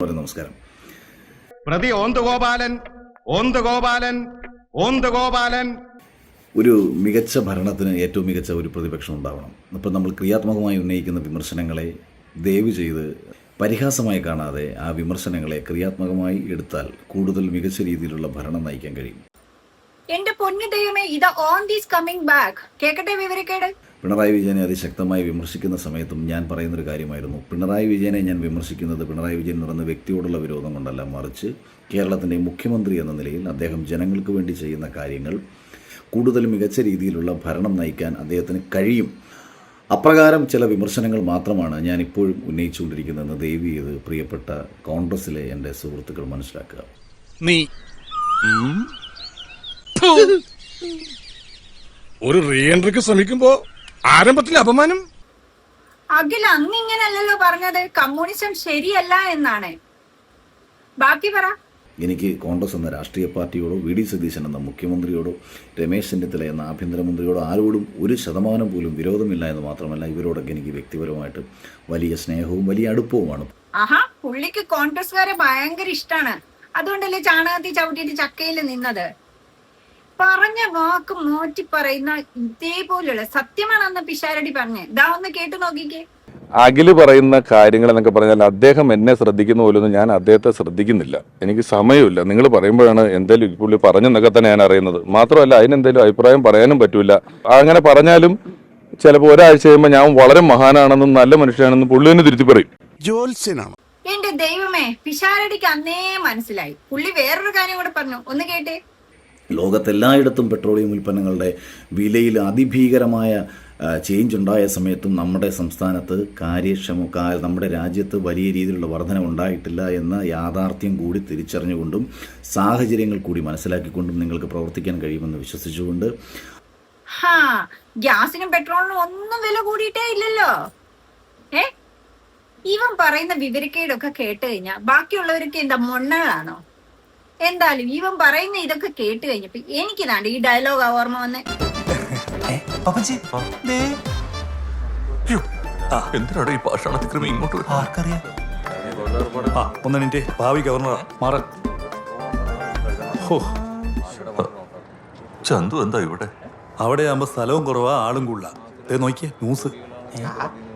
നമസ്കാരം. പ്രതി ഓന്തുഗോപാലൻ ഓന്തുഗോപാലൻ ഓന്തുഗോപാലൻ. ഒരു മികച്ച ഭരണത്തിന് ഏറ്റവും മികച്ച ഒരു പ്രതിപക്ഷം ഉണ്ടാവണം. അപ്പം നമ്മൾ ക്രിയാത്മകമായി ഉന്നയിക്കുന്ന വിമർശനങ്ങളെ ദയവ് ചെയ്ത് പരിഹാസമായി കാണാതെ ആ വിമർശനങ്ങളെ ക്രിയാത്മകമായി എടുത്താൽ കൂടുതൽ മികച്ച രീതിയിലുള്ള ഭരണം നയിക്കാൻ കഴിയും. എന്റെ പൊന്നു ദൈവമേ, ഇത് ഓൺ ദീസ് കമ്മിങ് ബാക്ക് കേക്കട്ടെ വിവരക്കേട്. പിണറായി വിജയനെ അതിശക്തമായി വിമർശിക്കുന്ന സമയത്തും ഞാൻ പറയുന്നൊരു കാര്യമായിരുന്നു, പിണറായി വിജയനെ ഞാൻ വിമർശിക്കുന്നത് പിണറായി വിജയൻ എന്ന് പറയുന്ന വ്യക്തിയോടുള്ള വിരോധം കൊണ്ടല്ല, മറിച്ച് കേരളത്തിൻ്റെ മുഖ്യമന്ത്രി എന്ന നിലയിൽ അദ്ദേഹം ജനങ്ങൾക്ക് വേണ്ടി ചെയ്യുന്ന കാര്യങ്ങൾ കൂടുതൽ മികച്ച രീതിയിലുള്ള ഭരണം നയിക്കാൻ അദ്ദേഹത്തിന് കഴിയും. അപ്രകാരം ചില വിമർശനങ്ങൾ മാത്രമാണ് ഞാൻ ഇപ്പോഴും ഉന്നയിച്ചുകൊണ്ടിരിക്കുന്നതെന്ന് ദയവ് ചെയ്ത് പ്രിയപ്പെട്ട കോൺഗ്രസിലെ എൻ്റെ സുഹൃത്തുക്കൾ മനസ്സിലാക്കുക. നീ ഒരു റീ എൻട്രിക്ക് ശ്രമിക്കുമ്പോ ആരംഭത്തിൽ അപമാനം. അഖിൽ അന്നിങ്ങനല്ലല്ലോ പറഞ്ഞത്, കമ്മ്യൂണിസം ശരിയല്ല എന്നാണ്. ബാക്കി പറ. എനിക്ക് കോൺഗ്രസ് എന്ന രാഷ്ട്രീയ പാർട്ടിയോടോ വി.ഡി. സതീശൻ എന്ന മുഖ്യമന്ത്രിയോടോ രമേശ് ചെന്നിത്തല എന്ന ആഭ്യന്തരമന്ത്രിയോടോ ആരോടും 1% പോലും വിരോധമില്ല എന്ന് മാത്രമല്ല, ഇവരോടൊക്കെ എനിക്ക് വ്യക്തിപരമായിട്ട് വലിയ സ്നേഹവും വലിയ അടുപ്പവുമാണ്. ആഹാ, പുള്ളിക്ക് കോൺഗ്രസ്സുകാരെ ഭയങ്കര ഇഷ്ടാണ്. അതുകൊണ്ടല്ലേ ചാണകത്തിൽ ചവിട്ടിയിട്ട് ചക്കയിൽ നിന്നത്. പറഞ്ഞ വാക്ക് മാറ്റി പറയുന്ന ഇതേപോലുള്ള സത്യമാണെന്ന് പിഷാരടി പറഞ്ഞ് ഇതാ ഒന്ന് കേട്ടു നോക്കിക്കേ. അഖില് പറയുന്ന കാര്യങ്ങൾ എന്നൊക്കെ പറഞ്ഞാൽ അദ്ദേഹം എന്നെ ശ്രദ്ധിക്കുന്ന പോലൊന്നും ഞാൻ അദ്ദേഹത്തെ ശ്രദ്ധിക്കുന്നില്ല. എനിക്ക് സമയമില്ല. നിങ്ങൾ പറയുമ്പോഴാണ് എന്തെങ്കിലും പുള്ളി പറഞ്ഞെന്നൊക്കെ തന്നെ ഞാൻ അറിയുന്നത്. മാത്രമല്ല അതിനെന്തെങ്കിലും അഭിപ്രായം പറയാനും പറ്റൂല. അങ്ങനെ പറഞ്ഞാലും ചിലപ്പോൾ ഒരാഴ്ച കഴിയുമ്പോൾ ഞാൻ വളരെ മഹാനാണെന്നും നല്ല മനുഷ്യനാണെന്നും പുള്ളി തന്നെ തിരുത്തി പറയും. ജോത്സ്യനാണ്. എന്റെ ദൈവമേ, പിഷാരടിക്ക് അന്നേ മനസ്സിലായി. പുള്ളി വേറൊരു കാര്യം കൂടെ പറഞ്ഞു, ഒന്ന് കേട്ടേ. ലോകത്തെല്ലായിടത്തും പെട്രോളിയം ഉൽപ്പന്നങ്ങളുടെ വിലയിൽ അതിഭീകരമായ ചേഞ്ച് ഉണ്ടായ സമയത്തും നമ്മുടെ സംസ്ഥാനത്ത് നമ്മുടെ രാജ്യത്ത് വലിയ രീതിയിലുള്ള വർധന ഉണ്ടായിട്ടില്ല എന്ന യാഥാർത്ഥ്യം കൂടി തിരിച്ചറിഞ്ഞുകൊണ്ടും സാഹചര്യങ്ങൾ കൂടി മനസ്സിലാക്കിക്കൊണ്ടും നിങ്ങൾക്ക് പ്രവർത്തിക്കാൻ കഴിയുമെന്ന് വിശ്വസിച്ചുകൊണ്ട്. ഗ്യാസിനും പെട്രോളിനും ഒന്നും വില കൂടിയിട്ടേ ഇല്ലല്ലോ. ഇവൻ പറയുന്ന വിവരക്കേടൊക്കെ കേട്ട് കഴിഞ്ഞാൽ ബാക്കിയുള്ളവർക്ക് എന്താ മൊണ്ണകളാണോ? എന്തായാലും ഇവൻ പറയുന്ന ഇതൊക്കെ കേട്ട് കഴിഞ്ഞപ്പോ എനിക്ക് ഈ ഡയലോഗ് ഓർമ്മ വന്നേ. എന്തിനാണ് ഈ പാഷാണത്തിക്രമം ഇങ്ങോട്ട്? ഭാവി ഗവർണർ മാറൻ. ചന്തു എന്താ ഇവിടെ? അവിടെ ആകുമ്പോ സ്ഥലവും കുറവാ, ആളും കൂടുതലാ. നോക്കിയേ ന്യൂസ്.